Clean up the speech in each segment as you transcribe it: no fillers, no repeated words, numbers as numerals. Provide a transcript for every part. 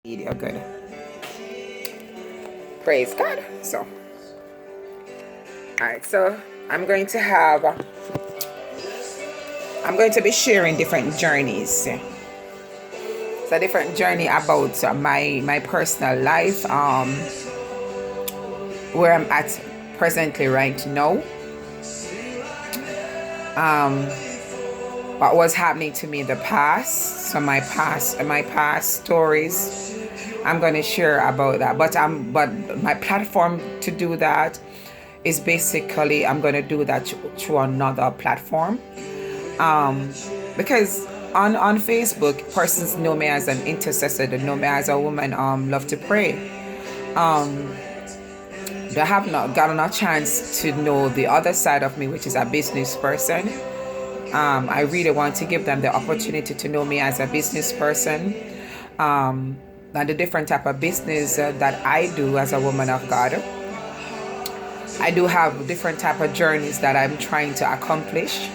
You're good. Praise God. So, all right. So I'm going to have. I'm going to be sharing different journeys. It's a different journey about my personal life. Where I'm at presently right now. What was happening to me in the past. So my past stories. I'm going to share about that. But my platform to do that is basically I'm going to do that through another platform. Because on Facebook, persons know me as an intercessor. They know me as a woman love to pray. They have not gotten a chance to know the other side of me, which is a business person. I really want to give them the opportunity to know me as a business person, and the different type of business that I do as a woman of God. I do have different type of journeys that I'm trying to accomplish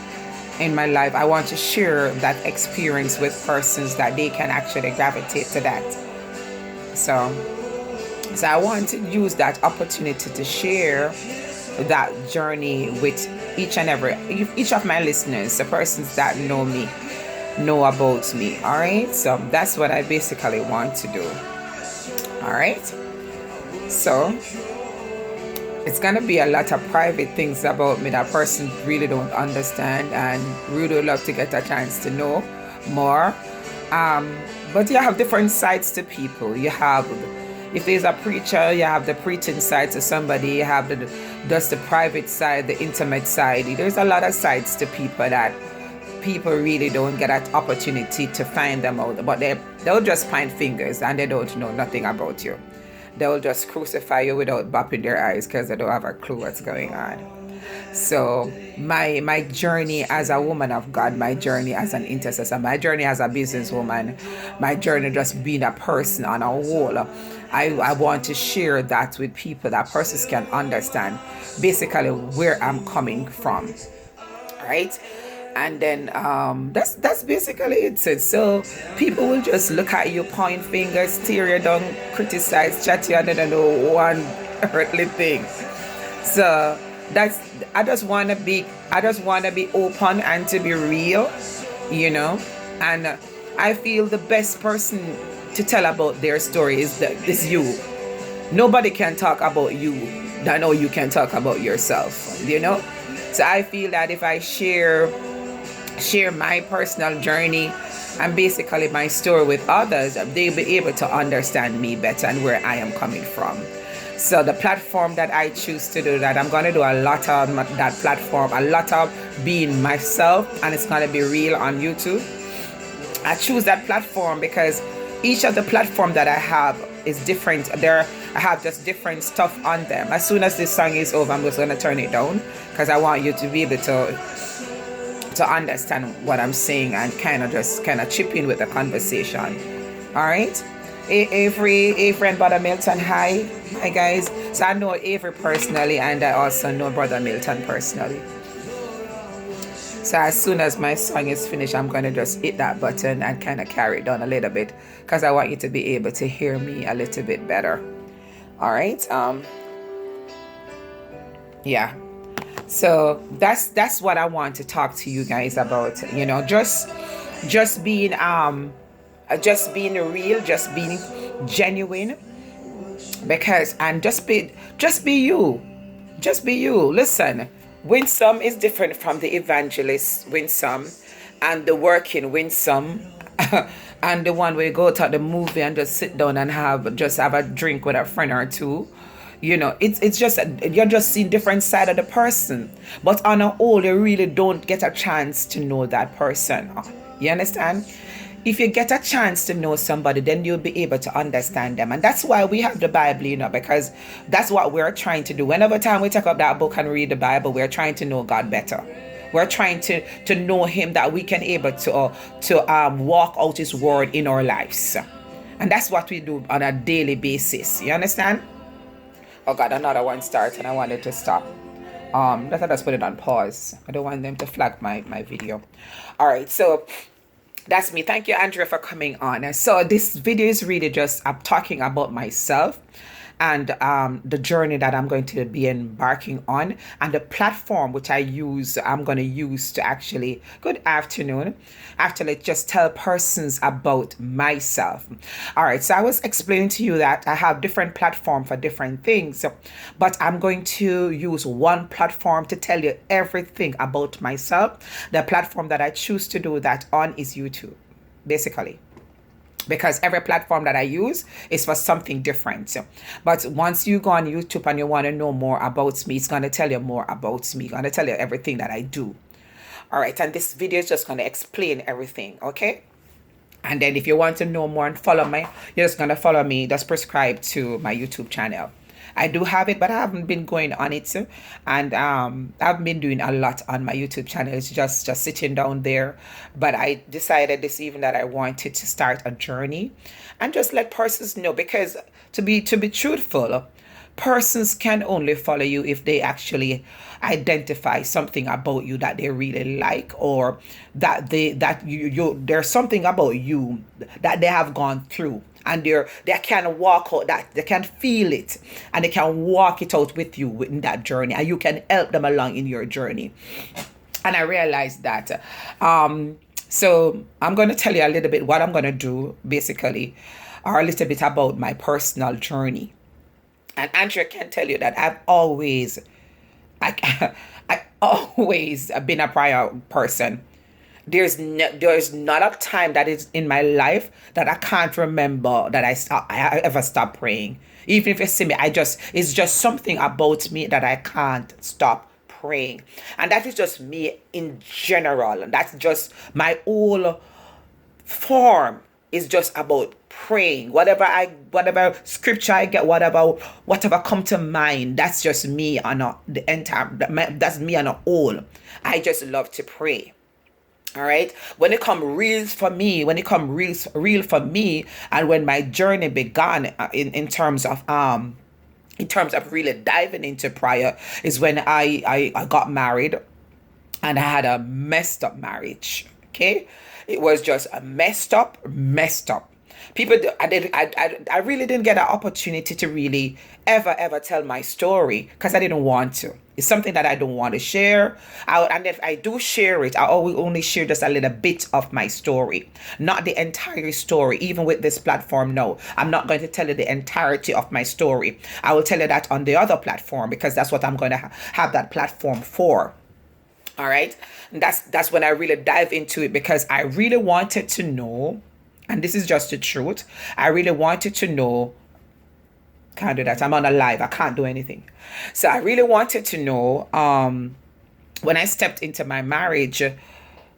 in my life. I want to share that experience with persons that they can actually gravitate to that. So I want to use that opportunity to share that journey with each of my listeners, the persons that know me, know about me. All right. So that's what I basically want to do. All right. So it's gonna be a lot of private things about me that person really don't understand and really would love to get a chance to know more. But you have different sides to people. You have, if there's a preacher, you have the preaching side to somebody. You have the private side, the intimate side. There's a lot of sides to people that people really don't get an opportunity to find them out. But they'll just point fingers and they don't know nothing about you. They'll just crucify you without bopping their eyes because they don't have a clue what's going on. So my journey as a woman of God, my journey as an intercessor, my journey as a businesswoman, my journey just being a person on a whole, I want to share that with people that persons can understand basically where I'm coming from, right? And then that's basically it. So people will just look at you, point fingers, stare you down, criticize, chat you, and they don't know one earthly thing. So I just wanna be open and to be real, And I feel the best person to tell about their story is you. Nobody can talk about you than how you can talk about yourself, So I feel that if I share my personal journey and basically my story with others, they'll be able to understand me better and where I am coming from. So the platform that I choose to do that, I'm going to do a lot on that platform, a lot of being myself, and it's going to be real on YouTube. I choose that platform because each of the platform that I have is different. I have just different stuff on them. As soon as this song is over, I'm just going to turn it down because I want you to be able to understand what I'm saying and kind of chip in with the conversation. All right. Avery and Brother Milton, hi guys. So I know Avery personally, and I also know Brother Milton personally. So as soon as my song is finished, I'm going to just hit that button and kind of carry it down a little bit because I want you to be able to hear me a little bit better. All right. Yeah. So that's what I want to talk to you guys about. Just being real, just being genuine, because and just be you. Just be you. Listen, Winsome is different from the evangelist Winsome and the working Winsome and the one where you go to the movie and just sit down and have a drink with a friend or two. It's just you're just seeing different side of the person, but on a whole you really don't get a chance to know that person. You understand? If you get a chance to know somebody, then you'll be able to understand them. And that's why we have the Bible, because that's what we're trying to do. Whenever time we take up that book and read the Bible, we're trying to know God better. We're trying to know him, that we can able to walk out his word in our lives. And that's what we do on a daily basis. You understand? Oh God, another one starts and I wanted to stop. Let us put it on pause. I don't want them to flag my video. All right, so That's me. Thank you, Andrea, for coming on. So this video is really just talking about myself and the journey that I'm going to be embarking on, and the platform which I'm going to use to actually, good afternoon, actually just tell persons about myself. All right, so I was explaining to you that I have different platform for different things, but I'm going to use one platform to tell you everything about myself. The platform that I choose to do that on is YouTube, basically, because every platform that I use is for something different. But once you go on YouTube and you want to know more about me, it's going to tell you more about me. It's going to tell you everything that I do. All right, and this video is just going to explain everything, okay? And then if you want to know more and follow me, you're just going to follow me. Just prescribe to my YouTube channel. I do have it, but I haven't been going on it, and I've been doing a lot on my YouTube channel. It's just sitting down there, but I decided this evening that I wanted to start a journey and just let persons know, because to be truthful, persons can only follow you if they actually identify something about you that they really like, or that there's something about you that they have gone through, and they can walk out that, they can feel it, and they can walk it out with you in that journey, and you can help them along in your journey. And I realized that so I'm going to tell you a little bit what I'm going to do, basically, or a little bit about my personal journey. And Andrea can tell you that I've always I always been a prayer person. There's not a time that is in my life that I can't remember that I ever stopped praying. Even if you see me, it's just something about me that I can't stop praying. And that is just me in general. That's just my whole form is just about praying. Whatever scripture I get, whatever come to mind, that's just me on the entire, that's me on a whole. I just love to pray. All right. When it come real for me, and when my journey began in terms of really diving into prayer, is when I got married, and I had a messed up marriage. Okay, it was just a messed up. People, I really didn't get an opportunity to really ever tell my story, because I didn't want to. It's something that I don't want to share. And if I do share it, I always only share just a little bit of my story, not the entire story. Even with this platform, no, I'm not going to tell you the entirety of my story. I will tell you that on the other platform, because that's what I'm going to have that platform for. All right. And that's when I really dive into it, because I really wanted to know, and this is just the truth, I really wanted to know. Can't do that. I'm on a live. I can't do anything. So I really wanted to know, when I stepped into my marriage,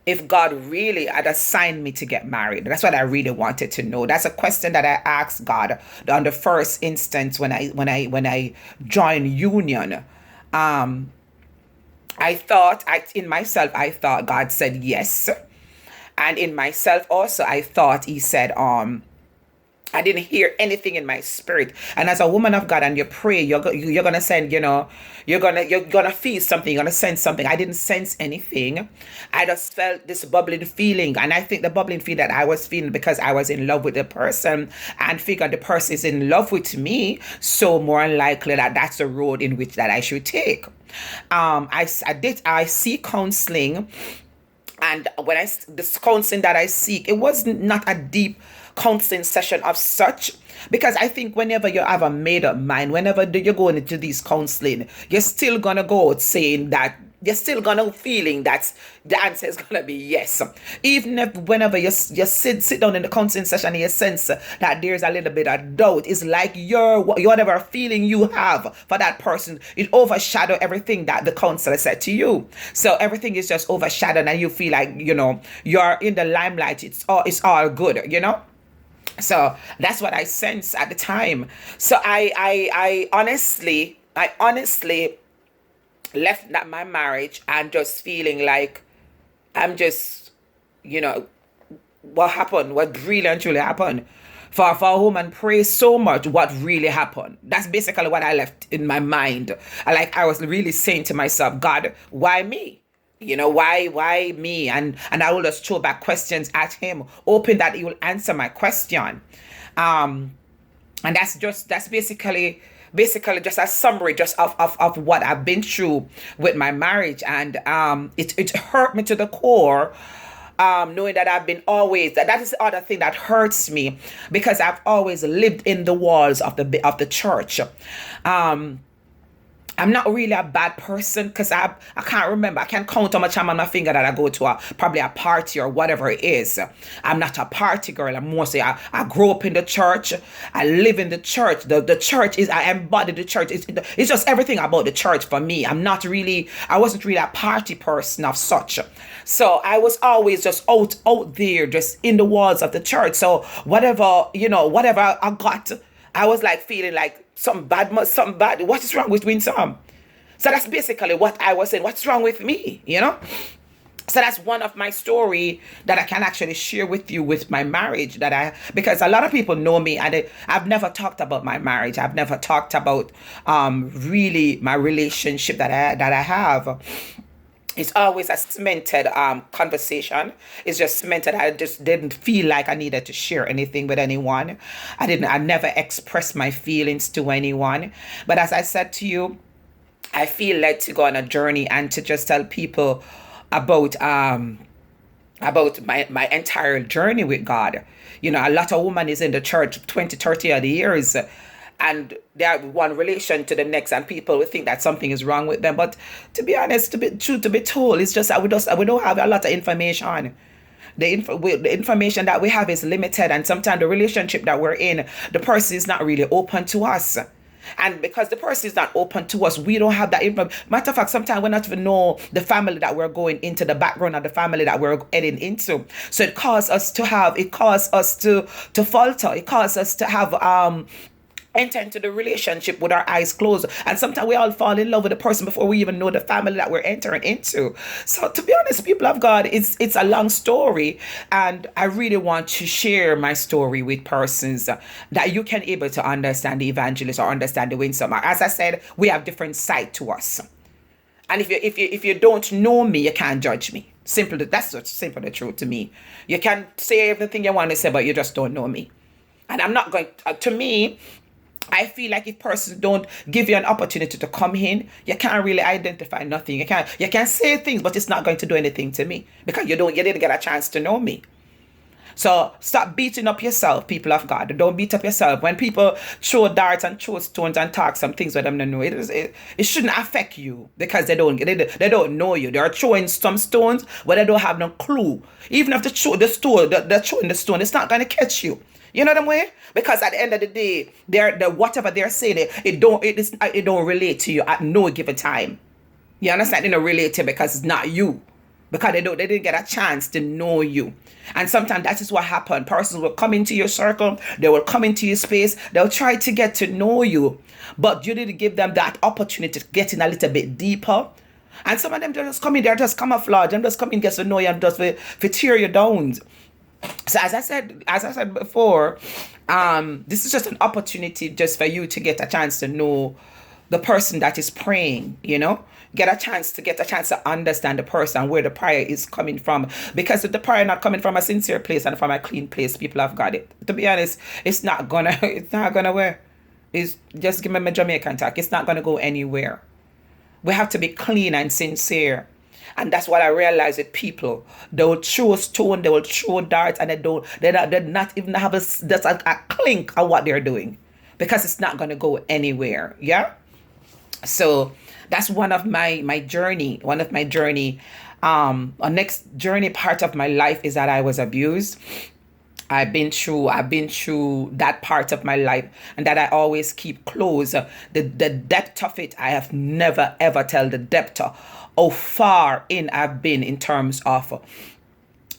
if God really had assigned me to get married. That's what I really wanted to know. That's a question that I asked God on the first instance when I joined union. I thought God said yes. And in myself also, I thought he said, I didn't hear anything in my spirit. And as a woman of God, and you pray, you're gonna send, you're gonna feel something, you're gonna sense something. I didn't sense anything. I just felt this bubbling feeling, and I think the bubbling feeling that I was feeling because I was in love with the person, and figured the person is in love with me, so more likely that that's the road in which that I should take. I seek counseling, and this counseling that I seek, it was not a deep counseling session of such, because I think whenever you have a made up mind, whenever you're going into these counseling, you're still gonna go out saying that, you're still gonna feeling that the answer is gonna be yes. Even if whenever you sit down in the counseling session and you sense that there's a little bit of doubt, it's like your whatever feeling you have for that person, it overshadow everything that the counselor said to you. So everything is just overshadowed, and you feel like you're in the limelight. It's all good. So that's what I sensed at the time. So I honestly left that my marriage, and just feeling like I'm just, what happened, what really and truly happened. For a woman prays so much, what really happened. That's basically what I left in my mind. I was really saying to myself, God, why me? Why me? And I will just throw back questions at him, hoping that he will answer my question. um and that's basically just a summary just of what I've been through with my marriage. And it hurt me to the core, knowing that I've been always that is the other thing that hurts me, because I've always lived in the walls of the church. um I'm not really a bad person, because I can't remember. I can't count how much time on my finger that I go to probably a party or whatever it is. I'm not a party girl. I'm mostly I grew up in the church. I live in the church. The church is I embody the church. It's just everything about the church for me. I wasn't really a party person of such. So I was always just out there, just in the walls of the church. So whatever I got, I was like feeling like something bad. What is wrong with Winsome? So that's basically what I was saying. What's wrong with me? So that's one of my story that I can actually share with you with my marriage, because a lot of people know me, and I've never talked about my marriage. I've never talked about really my relationship that I have. It's always a cemented conversation. It's just cemented. I just didn't feel like I needed to share anything with anyone. I never expressed my feelings to anyone. But as I said to you, I feel led to go on a journey and to just tell people about my entire journey with God. A lot of women is in the church 20, 30 odd years, and they have one relation to the next, and people will think that something is wrong with them. But to be honest, to be told, it's just that we don't have a lot of information. The information that we have is limited, and sometimes the relationship that we're in, the person is not really open to us. And because the person is not open to us, we don't have that information. Matter of fact, sometimes we not even know the family that we're going into, the background of the family that we're heading into. So it caused us to falter. It caused us to have enter into the relationship with our eyes closed. And sometimes we all fall in love with the person before we even know the family that we're entering into. So to be honest, people of God, it's a long story. And I really want to share my story with persons that you can able to understand the evangelist or understand the Winsome. As I said, we have different side to us. And if you don't know me, you can't judge me. That's just simple the truth to me. You can say everything you want to say, but you just don't know me. And I'm not going to me, I feel like if persons don't give you an opportunity to come in, you can't really identify nothing. You can say things, but it's not going to do anything to me, because you didn't get a chance to know me. So stop beating up yourself, people of God. Don't beat up yourself. When people throw darts and throw stones and talk some things with them, no, it shouldn't affect you, because they don't know you. They are throwing some stones, but they don't have no clue. Even if they're throwing the stone, it's not going to catch you. You know what I mean? Because at the end of the day, whatever they're saying, it don't relate to you at no given time. You understand? It don't relate to you because it's not you. Because they didn't get a chance to know you. And sometimes that is what happened. Persons will come into your circle, they will come into your space, they'll try to get to know you. But you didn't give them that opportunity to get in a little bit deeper. And some of them just come in, they're just camouflage, them just come in, get to know you, and just to tear you down. So as I said before, this is just an opportunity just for you to get a chance to know the person that is praying, get a chance to understand the person, where the prayer is coming from. Because if the prayer not coming from a sincere place and from a clean place, people have got it. To be honest, it's not gonna work. It's just give me my Jamaican talk. It's not gonna go anywhere. We have to be clean and sincere. And that's what I realize with people. They will throw stone, they will throw darts, and they're not even have a clink of what they're doing, because it's not going to go anywhere. Yeah. So that's one of my journey. A next journey part of my life is that I was abused. I've been through that part of my life, and that I always keep close. The depth of it, I have never ever tell the depth of how far in I've been in terms of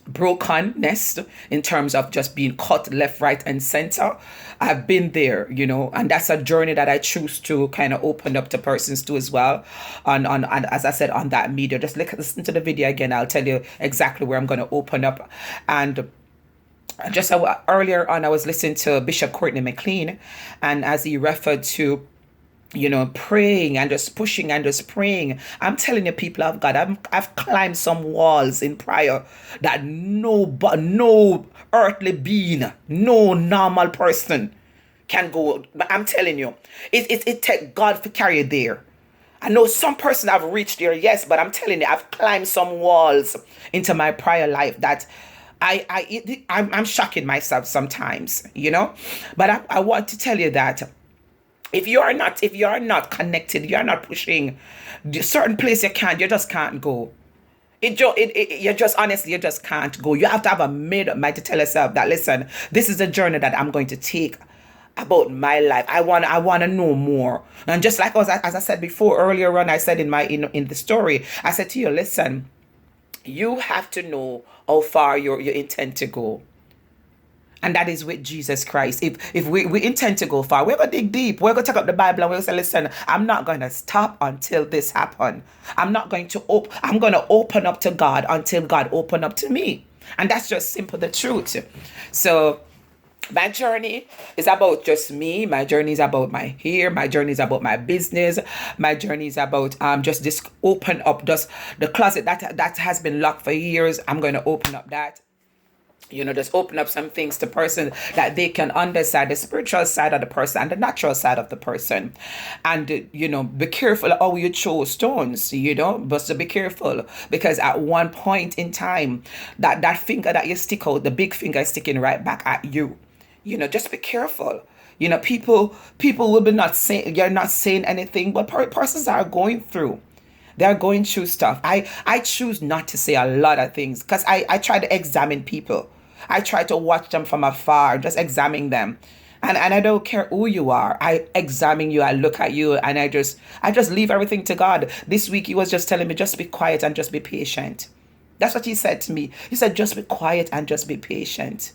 brokenness, in terms of just being cut left, right, and center. I've been there, and that's a journey that I choose to kind of open up to persons too as well. On as I said, on that media, just listen to the video again. I'll tell you exactly where I'm going to open up. And just earlier on, I was listening to Bishop Courtney McLean, and as he referred to praying and just pushing and just praying. I'm telling you, people of God, I've climbed some walls in prayer that no earthly being, no normal person can go. But I'm telling you, it take God to carry you there. I know some person have reached there, yes, but I'm telling you, I've climbed some walls into my prayer life that I'm shocking myself sometimes, But I want to tell you that if you are not connected, you are not pushing certain place you just can't go. You just honestly, you just can't go. You have to have a made up mind to tell yourself that, listen, this is a journey that I'm going to take about my life. I want to know more. And just like as I said before earlier on, I said in the story, I said to you, listen, you have to know how far you intend to go. And that is with Jesus Christ. If we intend to go far, we're gonna dig deep. We're gonna take up the Bible and we're gonna say, listen, I'm not gonna stop until this happen. I'm gonna open up to God until God open up to me. And that's just simple the truth. So my journey is about just me. My journey is about my hair. My journey is about my business. My journey is about just this open up just the closet that has been locked for years. I'm going to open up that. Just open up some things to person that they can understand the spiritual side of the person and the natural side of the person. And, be careful how you chose stones, but to be careful because at one point in time, that finger that you stick out, the big finger is sticking right back at you. Just be careful. People will be not saying, you're not saying anything, but persons are going through. They're going through stuff. I choose not to say a lot of things because I try to examine people. I try to watch them from afar, just examine them. And I don't care who you are. I examine you, I look at you, and I just leave everything to God. This week he was just telling me, just be quiet and just be patient. That's what he said to me. He said, just be quiet and just be patient.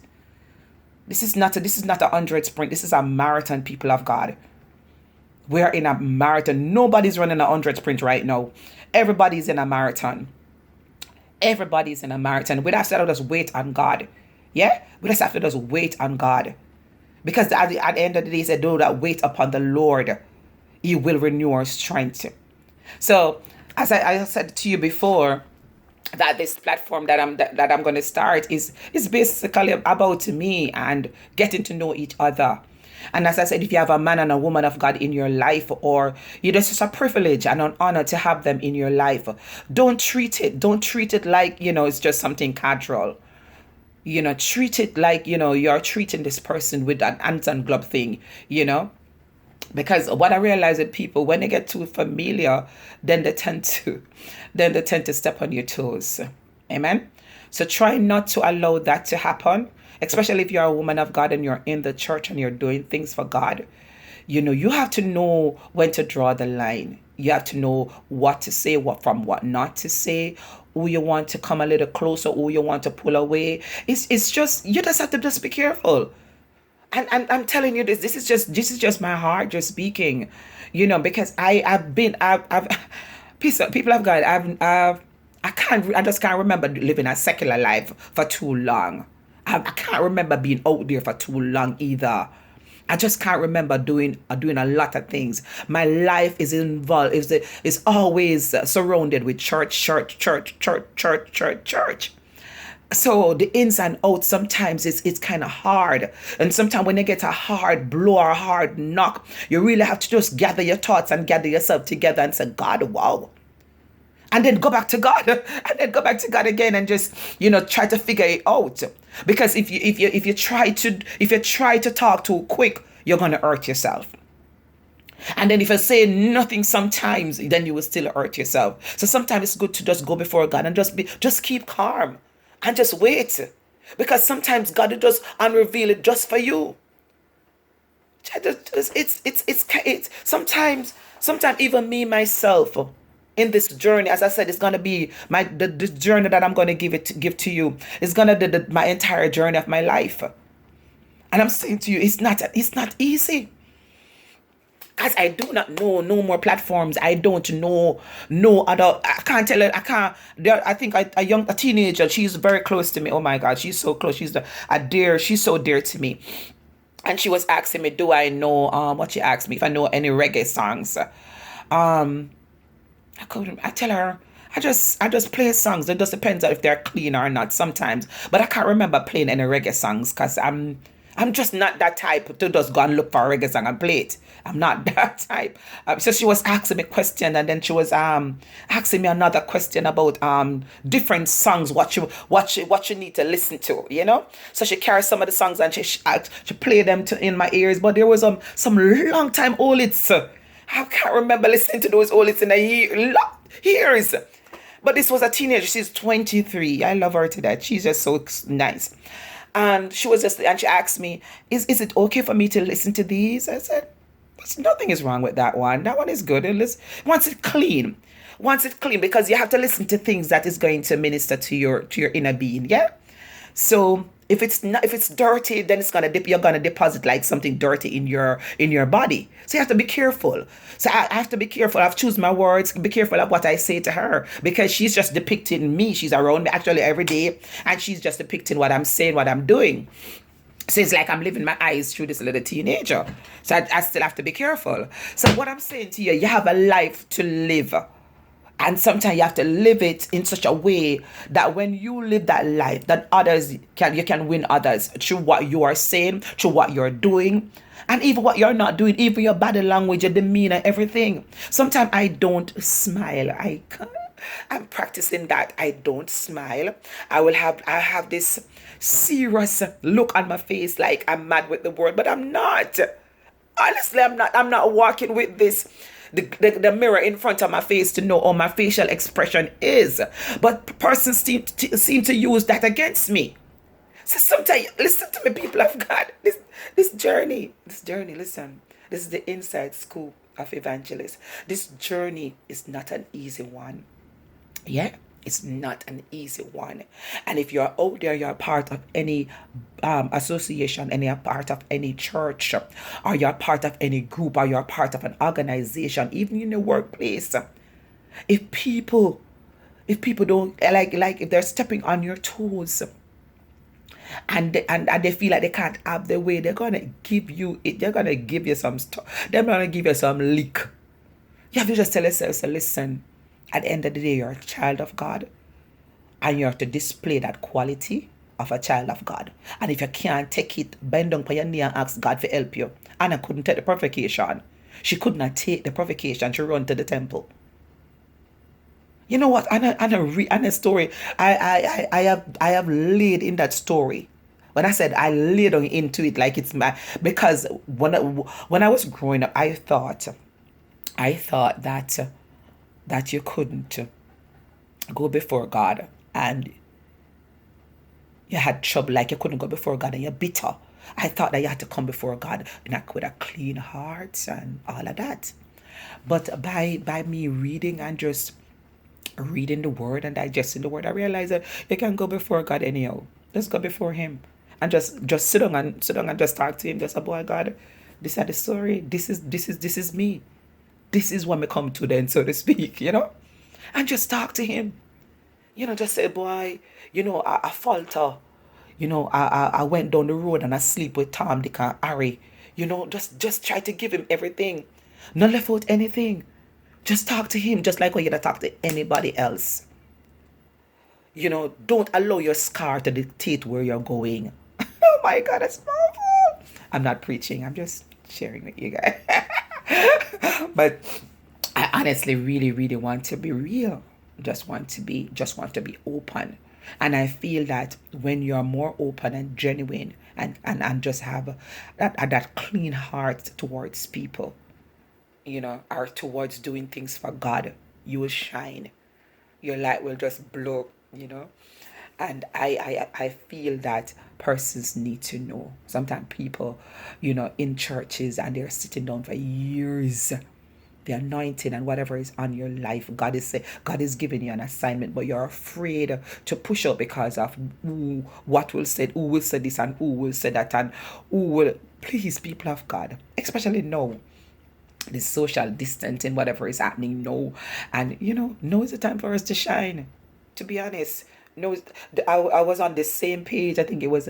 This is not a 100 sprint. This is a marathon, people of God. We're in a marathon. Nobody's running a 100 sprint right now. Everybody's in a marathon. Everybody's in a marathon. We have to just wait on God. Yeah? We just have to just wait on God. Because at the end of the day, he said, those that wait upon the Lord, he will renew our strength. So, as I said to you before, that this platform that I'm going to start is basically about me and getting to know each other. And as I said, if you have a man and a woman of God in your life, or it's a privilege and an honor to have them in your life, don't treat it like, it's just something casual. Treat it like, you're treating this person with an ant and glove thing, because what I realize with people, when they get too familiar, then they tend to step on your toes. Amen. So try not to allow that to happen, especially if you're a woman of God and you're in the church and you're doing things for God. You have to know when to draw the line. You have to know what to say, what not to say, who you want to come a little closer, who you want to pull away. It's just, you just have to just be careful. And I'm telling you this is just my heart just speaking, because I've people have got I just can't remember living a secular life for too long. I can't remember being out there for too long either. I just can't remember doing a lot of things. My life is involved, is always surrounded with church. So the ins and outs, sometimes it's kind of hard. And sometimes when you get a hard blow or a hard knock, you really have to just gather your thoughts and gather yourself together and say, God, wow. And then go back to God and then go back to God again and just, try to figure it out. Because if you try to talk too quick, you're going to hurt yourself. And then if you say nothing sometimes, then you will still hurt yourself. So sometimes it's good to just go before God and just keep calm. And just wait. Because sometimes God will just unreveal it just for you. It's sometimes even me myself in this journey, as I said, it's gonna be the journey that I'm gonna give to you. It's gonna be my entire journey of my life. And I'm saying to you, it's not easy. As I do not know no more platforms. I don't know no other. I can't tell her. I can't. I think a teenager. She's very close to me. Oh my God, she's so close. She's so dear to me. and she was asking me, do I know what she asked me, if I know any reggae songs. I couldn't. I tell her I just play songs. It just depends on if they're clean or not sometimes. But I can't remember playing any reggae songs because I'm just not that type to just go and look for a reggae song and play it. I'm not that type. So she was asking me question, and then she was asking me another question about different songs, what you need to listen to, you know. So she carried some of the songs and she played them in my ears. But there was some long time old hits. I can't remember listening to those old hits in a years. But this was a teenager. She's 23. I love her to that. She's just so nice. And she asked me, is it okay for me to listen to these? I said, nothing is wrong with that one. That one is good. And once it's clean. Once it's clean, because you have to listen to things that is going to minister to your inner being. Yeah. So if it's dirty, then you're gonna deposit like something dirty in your body. So you have to be careful. So I have to be careful. I've choose my words, be careful of what I say to her, because she's just depicting me. She's around me actually every day, and she's just depicting what I'm saying, what I'm doing. So it's like I'm living my eyes through this little teenager. So I still have to be careful. So what I'm saying to you, you have a life to live. And sometimes you have to live it in such a way that when you live that life, that you can win others through what you are saying, through what you're doing, and even what you're not doing, even your body language, your demeanor, everything. Sometimes I don't smile. I'm practicing that. I don't smile. I have this serious look on my face, like I'm mad with the world, but I'm not. Honestly, I'm not walking with this the mirror in front of my face to know how my facial expression is. But persons seem to use that against me. So sometimes, listen to me, people of God. This journey, listen. This is the inside scoop of evangelists. This journey is not an easy one. Yeah, it's not an easy one. And if you're out there, you're part of any association, and you're part of any church, or you're part of any group, or you're part of an organization, even in the workplace, if people don't like if they're stepping on your toes, and they feel like they can't have their way, they're gonna give you it. They're gonna give you some stuff. They're gonna give you some leak. You have to just tell yourself, so listen. At the end of the day, you're a child of God, and you have to display that quality of a child of God. And if you can't take it, bend down on your knee and ask God to help you. Anna couldn't take the provocation. She could not take the provocation. She run to the temple. You know what? Anna's story, I have laid in that story. When I said I laid on into it like it's my, because when I was growing up, I thought that you couldn't go before God, and you had trouble, like you couldn't go before God and you're bitter. I thought that you had to come before God with a clean heart and all of that. But by me reading and just reading the word and digesting the word, I realized that you can go before God anyhow. Just go before him and just sit down and just talk to him. Just say, boy, God, this is the story. This is me. This is what me come to then, so to speak, you know? And just talk to him. You know, just say, boy, you know, I falter. You know, I went down the road and I sleep with Tom, Dick, and Harry. You know, just try to give him everything. Not left out anything. Just talk to him just like when you're talk to anybody else. You know, don't allow your scar to dictate where you're going. Oh my God, that's powerful. I'm not preaching. I'm just sharing with you guys. But I honestly really, really want to be real. Just want to be open. And I feel that when you're more open and genuine and just have that clean heart towards people, you know, or towards doing things for God, you will shine. Your light will just blow, you know. And I feel that persons need to know. Sometimes people, you know, in churches, and they're sitting down for years. The anointing and whatever is on your life, God is giving you an assignment, but you're afraid to push out because of who will say this, and who will say that, and who will. Please, people of God, especially now, this social distancing, whatever is happening now, and you know, now is the time for us to shine. To be honest, no, I was on the same page. I think it was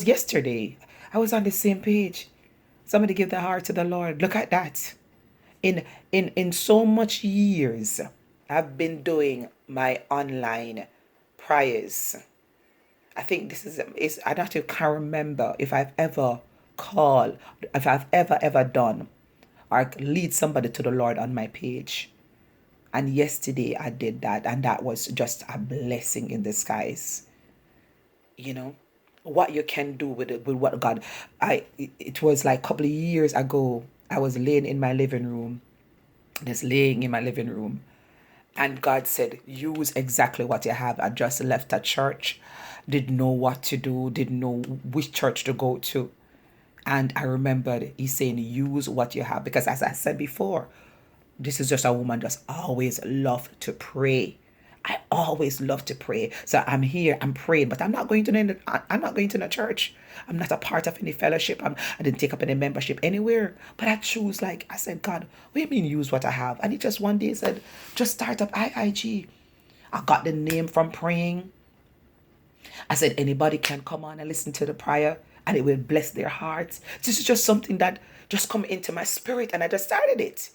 yesterday. I was on the same page. Somebody give their heart to the Lord. Look at that. In so much years, I've been doing my online prayers. I think this is I don't can't remember if I've ever called, if I've ever done or lead somebody to the Lord on my page. And yesterday I did that, and that was just a blessing in disguise. You know what you can do with it, with what God. It was like a couple of years ago. I was laying in my living room, just laying in my living room, and God said, use exactly what you have. I just left a church, didn't know what to do, didn't know which church to go to. And I remembered He's saying, use what you have. Because as I said before, this is just a woman just always love to pray. I always love to pray. So I'm here, I'm praying, but I'm not going to I'm not going to the church. I'm not a part of any fellowship. I didn't take up any membership anywhere. But I choose, like, I said, God, what do you mean use what I have? And He just one day said, just start up IIG. I got the name from praying. I said, anybody can come on and listen to the prayer and it will bless their hearts. This is just something that just come into my spirit, and I just started it.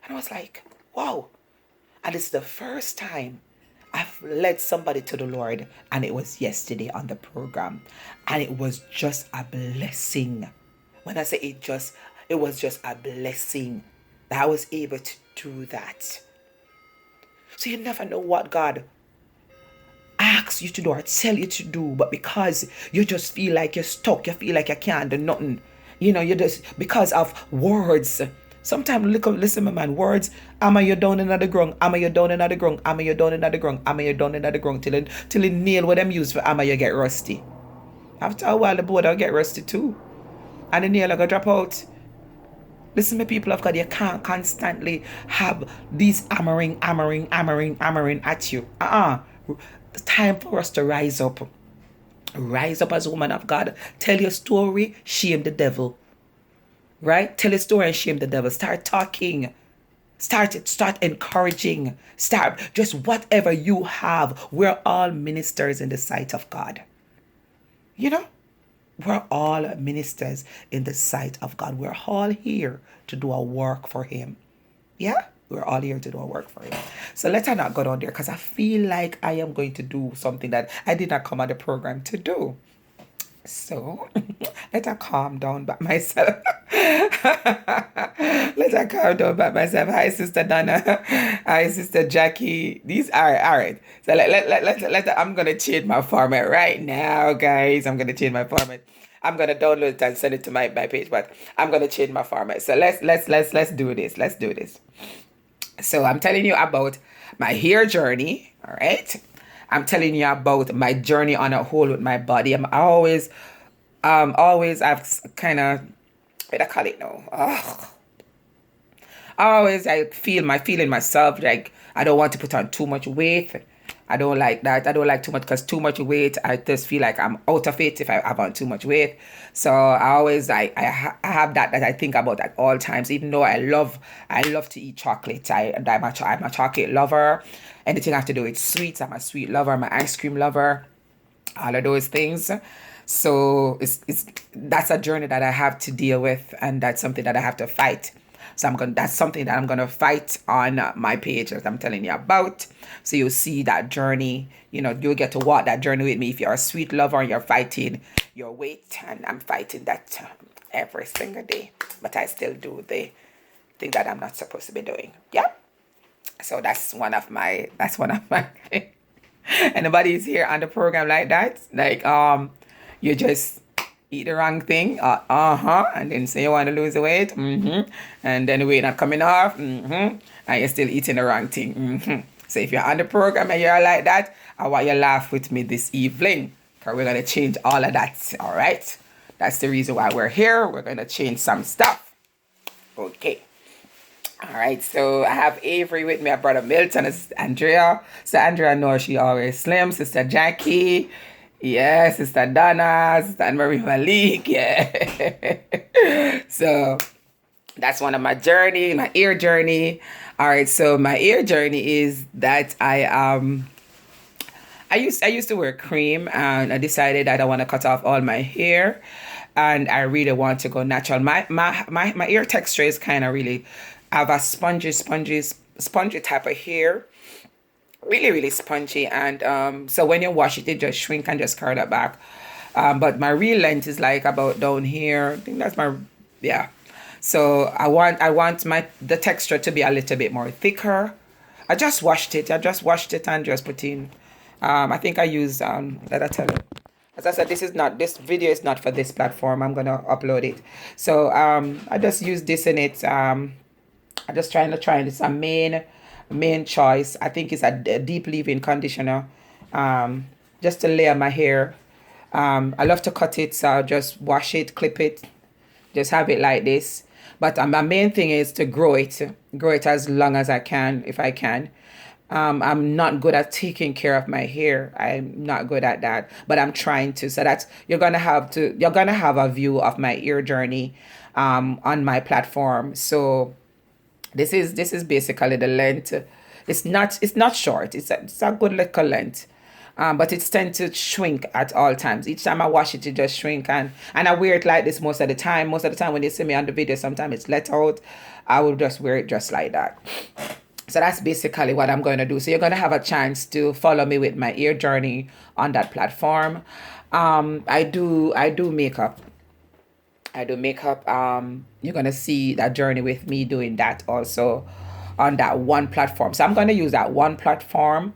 And I was like, wow. And it's the first time I've led somebody to the Lord, and it was yesterday on the program. And it was just a blessing. When I say it was just a blessing that I was able to do that. So you never know what God asks you to do or tell you to do, but because you just feel like you're stuck, you feel like you can't do nothing. You just, because of words. Sometimes listen, my man, words, am you down in the ground, am you down in the ground, am you down in the ground, am you down in the ground, till it nail what them use for am you get rusty. After a while the board will get rusty too. And the nail will go drop out. Listen, my people of God, you can't constantly have these hammering at you. The time for us to rise up. Rise up as a woman of God. Tell your story, shame the devil. Right? Tell a story and shame the devil. Start talking. Start encouraging. Start just whatever you have. We're all ministers in the sight of God. We're all ministers in the sight of God. We're all here to do a work for Him. Yeah? We're all here to do a work for Him. So let her not go down there, because I feel like I am going to do something that I did not come on the program to do. So let her calm down by myself. Let her calm down by myself. Hi, Sister Donna. Hi, Sister Jackie. These are all right. So let her, I'm gonna change my format right now, guys. I'm gonna change my format. I'm gonna download it and send it to my page, but I'm gonna change my format. So let's do this. Let's do this. So I'm telling you about my hair journey. All right. I'm telling you about my journey on a whole with my body. I've kind of, what I call it now? I feeling myself like I don't want to put on too much weight. I don't like that. I don't like too much, because too much weight, I just feel like I'm out of it if I have on too much weight. So I always I have that I think about at all times. Even though I love to eat chocolate. I'm a chocolate lover. Anything I have to do with sweets, I'm a sweet lover. I'm an ice cream lover. All of those things. So that's a journey that I have to deal with, and that's something that I have to fight. So that's something that I'm gonna fight on my page that I'm telling you about. So you'll see that journey. You'll get to walk that journey with me if you're a sweet lover and you're fighting your weight, and I'm fighting that every single day. But I still do the thing that I'm not supposed to be doing. Yeah. So that's one of my. Anybody's here on the program like that? Like you just eat the wrong thing, and then say you want to lose the weight, and then the weight not coming off, and you're still eating the wrong thing. So if you're on the program and you're like that, I want you to laugh with me this evening, because we're going to change all of that, all right? That's the reason why we're here. We're going to change some stuff. Okay. All right, so I have Avery with me, my brother Milton, is Andrea. So Andrea knows she always slim. Sister Jackie. Yeah, Sister Donna, Sister Anne-Marie Malik, yeah. So that's one of my ear journey. All right, so my ear journey is that I used to wear cream, and I decided that I want to cut off all my hair. and I really want to go natural. My ear texture is kind of really, I have a spongy type of hair, really spongy, and so when you wash it, it just shrink and just curl it back. But my real length is like about down here. I think that's my, yeah. So I want my the texture to be a little bit more thicker. I just washed it. I just washed it and just put in. I think I used let I tell you. As I said, this video is not for this platform. I'm gonna upload it. So I just use this in it. I'm just trying to try this. A main choice. I think it's a deep leave-in conditioner. Just to layer my hair. I love to cut it, so I'll just wash it, clip it, just have it like this. But my main thing is to grow it as long as I can, if I can. I'm not good at taking care of my hair. I'm not good at that, but I'm trying to. So that's you're gonna have a view of my ear journey, on my platform. So this is basically the length. It's not short. It's a good little length. But it's tend to shrink at all times. Each time I wash it, it just shrink, and I wear it like this most of the time. Most of the time when you see me on the video, sometimes it's let out. I will just wear it just like that. So that's basically what I'm going to do. So you're going to have a chance to follow me with my ear journey on that platform. I do makeup. I do makeup. You're gonna see that journey with me doing that also on that one platform. So I'm gonna use that one platform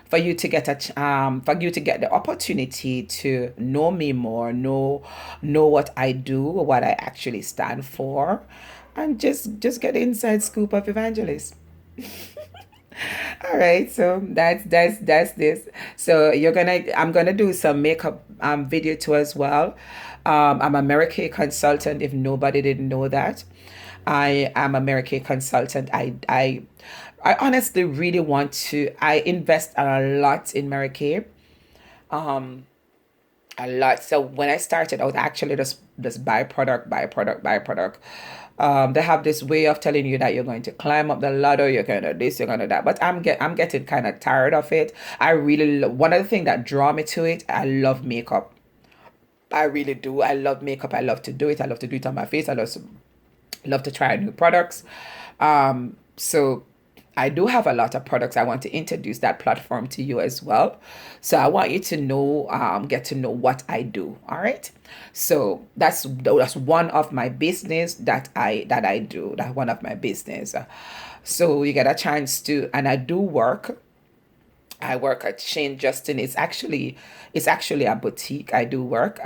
for you to get for you to get the opportunity to know me more, know what I do, what I actually stand for, and just get the inside scoop of evangelist. All right, so that's this. So I'm gonna do some makeup video too as well. I'm a Mary Kay consultant. If nobody didn't know that, I am a Mary Kay consultant. I honestly really want to. I invest a lot in Mary Kay, a lot. So when I started out, actually just buy product. They have this way of telling you that you're going to climb up the ladder, you're gonna this, you're gonna that. But I'm getting kind of tired of it. One of the things that draw me to it. I love makeup. I really do. I love makeup. I love to do it. I love to do it on my face. Love to try new products. So I do have a lot of products. I want to introduce that platform to you as well. So I want you to know, get to know what I do. All right. So that's one of my business that I do. That one of my business. So you get a chance to, and I do work. I work at Shane Justin. It's actually a boutique. I do work.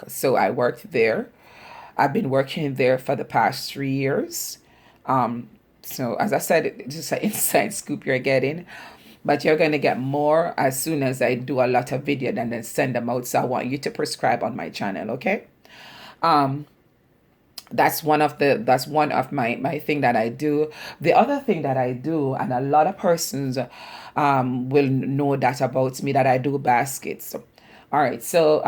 So I worked there. I've been working there for the past 3 years. So as I said, it's just an inside scoop you're getting. But you're gonna get more as soon as I do a lot of video and then send them out. So I want you to prescribe on my channel, okay? Um, that's one of my thing that I do. The other thing that I do, and a lot of persons will know that about me, that I do baskets. All right, so